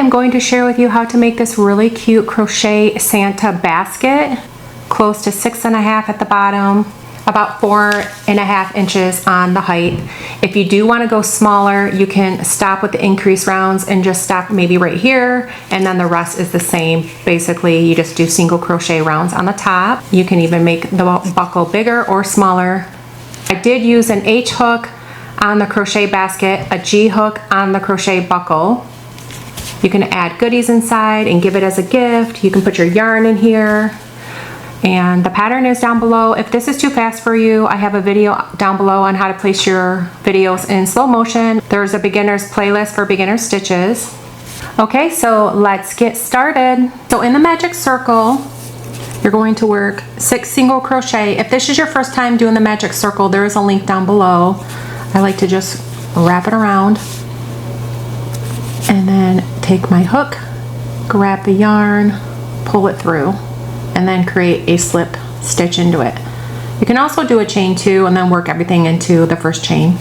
I'm going to share with you how to make this really cute crochet Santa basket, close to 6.5 at the bottom, about 4.5 inches on the height. If you do want to go smaller, you can stop with the increase rounds and just stop maybe right here, and then the rest is the same. Basically, you just do single crochet rounds on the top. You can even make the buckle bigger or smaller. I did use an H hook on the crochet basket, a G hook on the crochet buckle. You can add goodies inside and give it as a gift. You can put your yarn in here. And the pattern is down below. If this is too fast for you, I have a video down below on how to place your videos in slow motion. There's a beginner's playlist for beginner stitches. Okay, so let's get started. So in the magic circle, you're going to work 6 single crochet. If this is your first time doing the magic circle, there is a link down below. I like to just wrap it around and then take my hook, grab the yarn, pull it through, and then create a slip stitch into it. You can also do a chain 2 and then work everything into the first chain.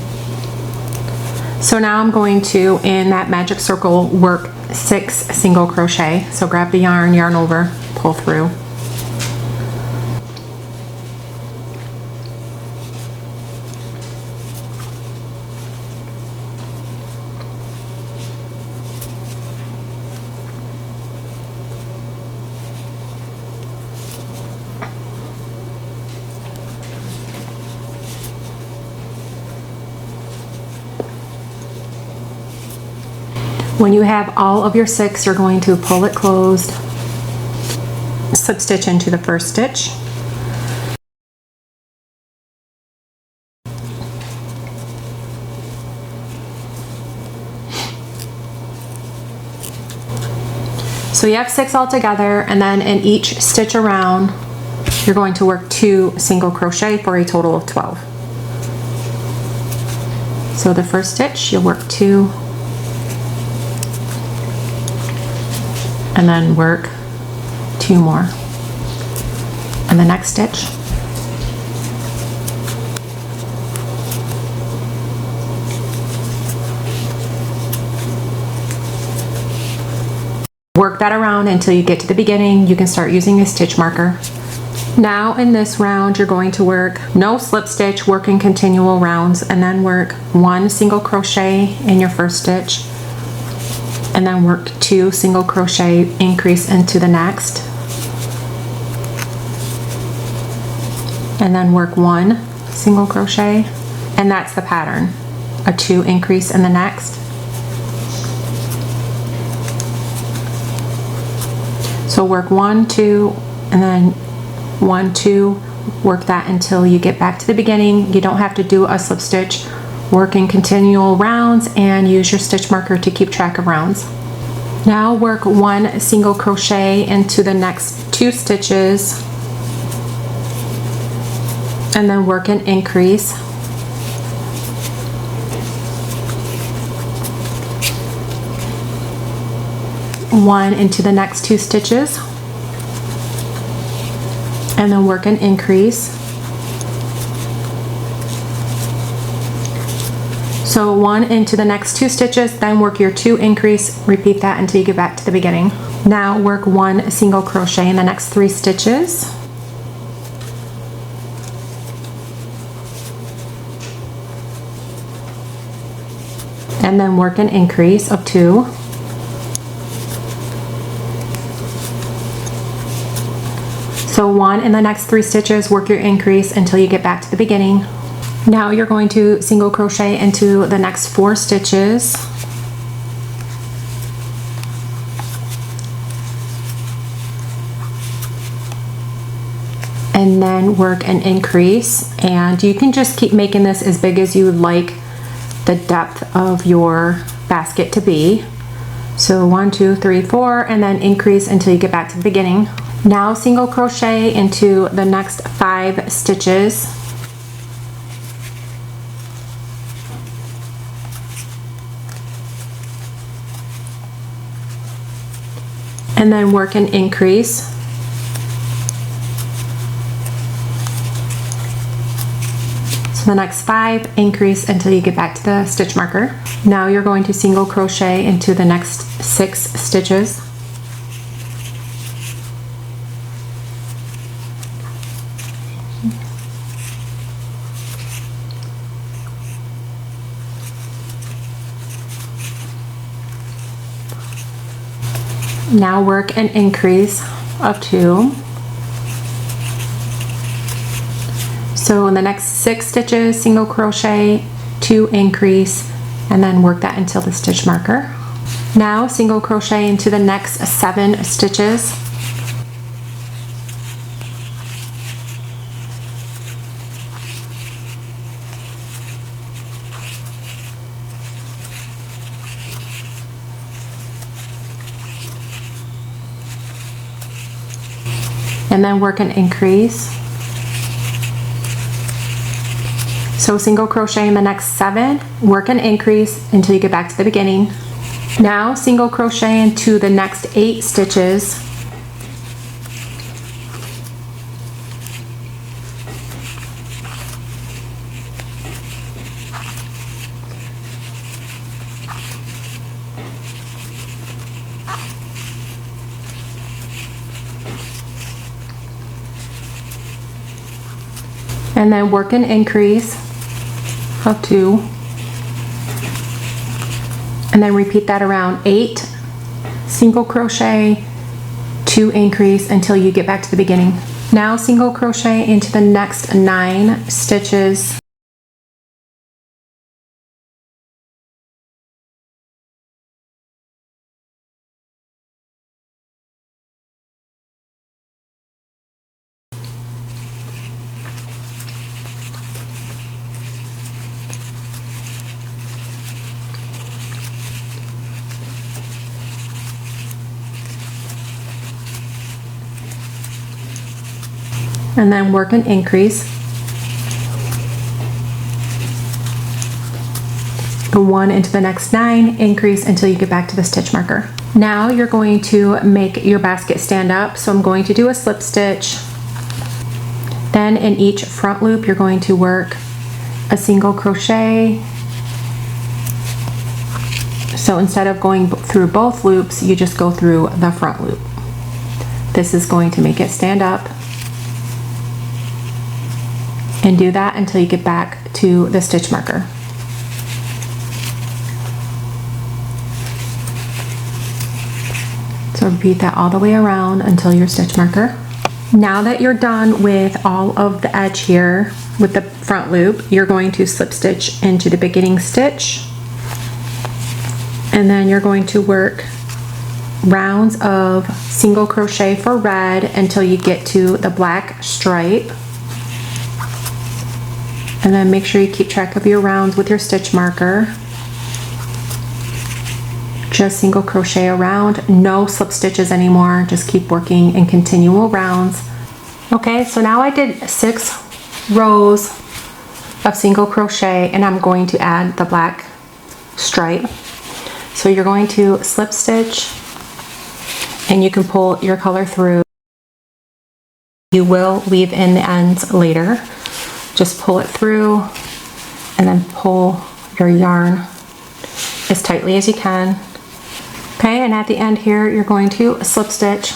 So now I'm going to, in that magic circle, work 6 single crochet. So grab the yarn, yarn over, pull through. When you have all of your 6, you're going to pull it closed, slip stitch into the first stitch, so you have 6 all together, and then in each stitch around you're going to work 2 single crochet for a total of 12. So the first stitch you'll work 2, and then work 2 more, and the next stitch work that around until you get to the beginning. You can start using a stitch marker. Now in this round you're going to work no slip stitch, work in continual rounds, and then work 1 single crochet in your first stitch, and then work 2 single crochet, increase into the next, and then work 1 single crochet, and that's the pattern, a 2 increase in the next. So work 1, 2, and then 1, 2, work that until you get back to the beginning. You don't have to do a slip stitch. Work in continual rounds and use your stitch marker to keep track of rounds. Now work 1 single crochet into the next 2 stitches, and then work an increase. One into the next 2 stitches, and then work an increase. So 1 into the next 2 stitches, then work your 2 increase, repeat that until you get back to the beginning. Now work 1 single crochet in the next 3 stitches, and then work an increase of 2. So 1 in the next 3 stitches, work your increase until you get back to the beginning. Now you're going to single crochet into the next 4 stitches, and then work an increase, and you can just keep making this as big as you would like the depth of your basket to be. So 1, 2, 3, 4, and then increase until you get back to the beginning. Now single crochet into the next 5 stitches, and then work an increase. So the next 5, increase until you get back to the stitch marker. Now you're going to single crochet into the next 6 stitches. Now work an increase of 2. So in the next 6 stitches, single crochet, 2 increase, and then work that until the stitch marker. Now single crochet into the next 7 stitches. And then work an increase. So single crochet in the next 7, work an increase until you get back to the beginning. Now single crochet into the next 8 stitches. And then work an increase of 2, and then repeat that around 8 single crochet, 2 increase until you get back to the beginning. Now single crochet into the next 9 stitches. And then work an increase. The 1 into the next 9, increase until you get back to the stitch marker. Now you're going to make your basket stand up. So I'm going to do a slip stitch. Then in each front loop, you're going to work a single crochet. So instead of going through both loops, you just go through the front loop. This is going to make it stand up. And do that until you get back to the stitch marker. So repeat that all the way around until your stitch marker. Now that you're done with all of the edge here with the front loop, you're going to slip stitch into the beginning stitch, and then you're going to work rounds of single crochet for red until you get to the black stripe. And then make sure you keep track of your rounds with your stitch marker. Just single crochet around, no slip stitches anymore, just keep working in continual rounds. Okay, so now I did 6 rows of single crochet, and I'm going to add the black stripe. So you're going to slip stitch, and you can pull your color through. You will weave in the ends later. Just pull it through and then pull your yarn as tightly as you can. Okay, and at the end here, you're going to slip stitch.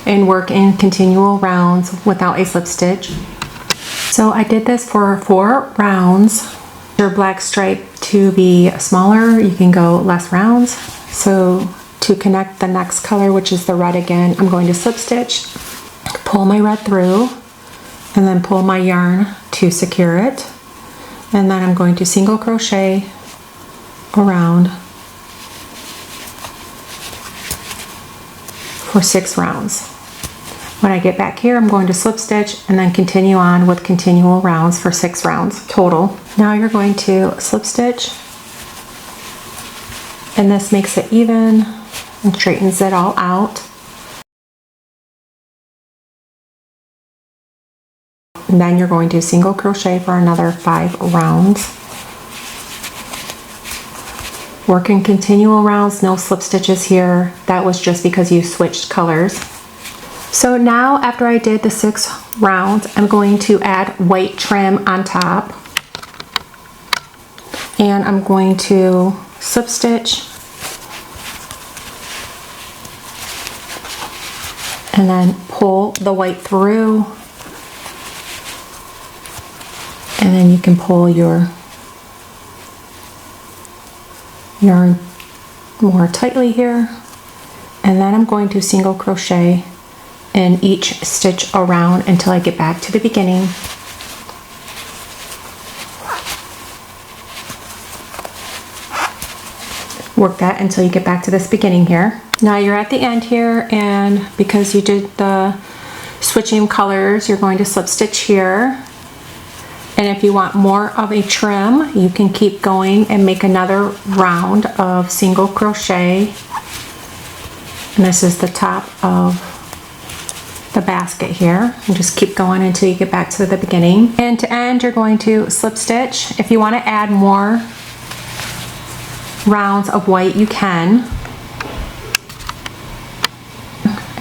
And work in continual rounds without a slip stitch. So I did this for 4 rounds. Your black stripe to be smaller, you can go less rounds. So to connect the next color, which is the red again, I'm going to slip stitch, pull my red through, and then pull my yarn to secure it. And then I'm going to single crochet around for 6 rounds. When I get back here, I'm going to slip stitch and then continue on with continual rounds for 6 rounds total. Now you're going to slip stitch, and this makes it even and straightens it all out. And then you're going to single crochet for another 5 rounds. Working continual rounds, no slip stitches here. That was just because you switched colors. So now after I did the 6 rounds, I'm going to add white trim on top. And I'm going to slip stitch and then pull the white through, and then you can pull your yarn more tightly here, and then I'm going to single crochet in each stitch around until I get back to the beginning. Work that until you get back to this beginning here. Now you're at the end here, and because you did the switching colors, you're going to slip stitch here. And if you want more of a trim, you can keep going and make another round of single crochet. And this is the top of the basket here. And just keep going until you get back to the beginning. And to end, you're going to slip stitch. If you want to add more rounds of white, you can.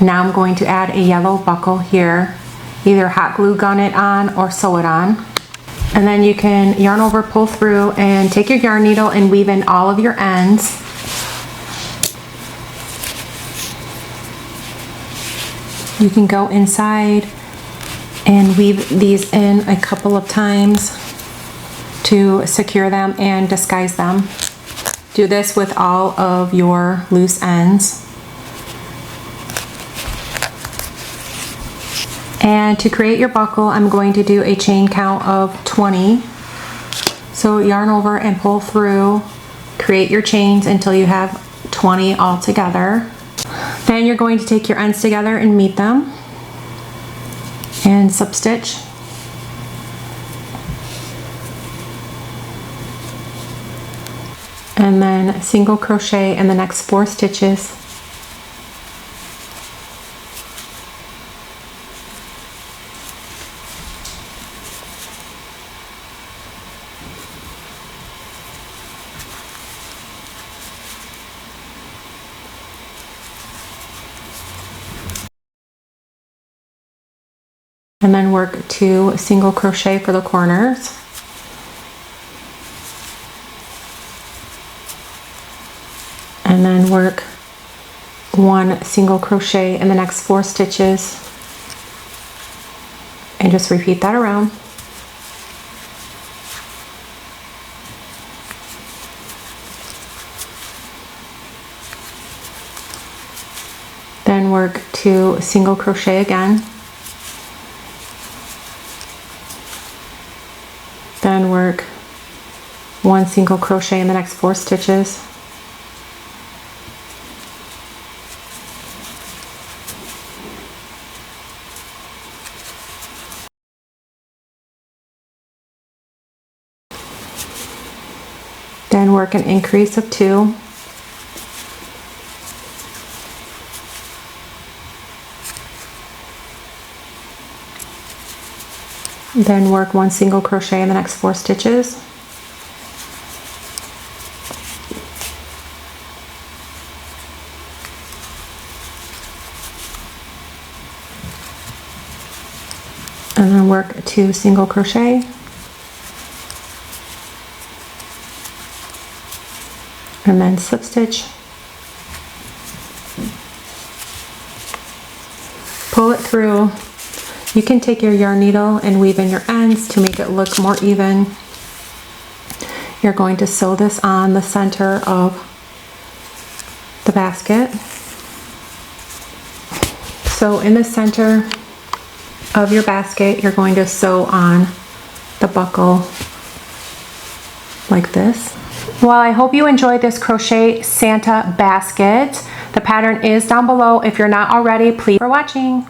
Now I'm going to add a yellow buckle here. Either hot glue gun it on or sew it on. And then you can yarn over, pull through, and take your yarn needle and weave in all of your ends. You can go inside and weave these in a couple of times to secure them and disguise them. Do this with all of your loose ends. And to create your buckle, I'm going to do a chain count of 20. So yarn over and pull through, create your chains until you have 20 all together. Then you're going to take your ends together and meet them and slip stitch. And then single crochet in the next 4 stitches. And then work 2 single crochet for the corners. And then work 1 single crochet in the next 4 stitches. And just repeat that around. Then work 2 single crochet again. Then work 1 single crochet in the next 4 stitches. Then work an increase of 2. Then work 1 single crochet in the next 4 stitches. And then work 2 single crochet. And then slip stitch. Pull it through. You can take your yarn needle and weave in your ends to make it look more even. You're going to sew this on the center of the basket. So in the center of your basket, you're going to sew on the buckle like this. Well, I hope you enjoyed this crochet Santa basket. The pattern is down below. If you're not already, please for watching.